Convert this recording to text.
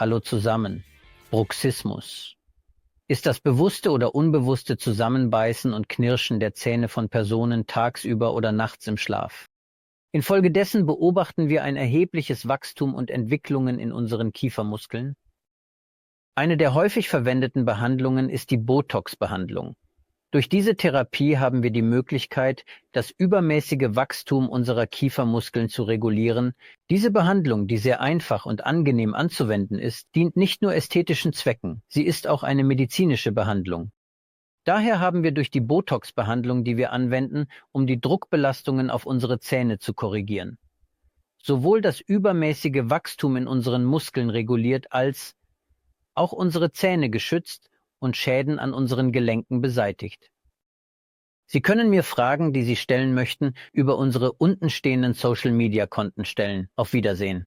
Hallo zusammen. Bruxismus ist das bewusste oder unbewusste Zusammenbeißen und Knirschen der Zähne von Personen tagsüber oder nachts im Schlaf. Infolgedessen beobachten wir ein erhebliches Wachstum und Entwicklungen in unseren Kiefermuskeln. Eine der häufig verwendeten Behandlungen ist die Botox-Behandlung. Durch diese Therapie haben wir die Möglichkeit, das übermäßige Wachstum unserer Kiefermuskeln zu regulieren. Diese Behandlung, die sehr einfach und angenehm anzuwenden ist, dient nicht nur ästhetischen Zwecken, sie ist auch eine medizinische Behandlung. Daher haben wir durch die Botox-Behandlung, die wir anwenden, um die Druckbelastungen auf unsere Zähne zu korrigieren, sowohl das übermäßige Wachstum in unseren Muskeln reguliert, als auch unsere Zähne geschützt und Schäden an unseren Gelenken beseitigt. Sie können mir Fragen, die Sie stellen möchten, über unsere untenstehenden Social-Media-Konten stellen. Auf Wiedersehen.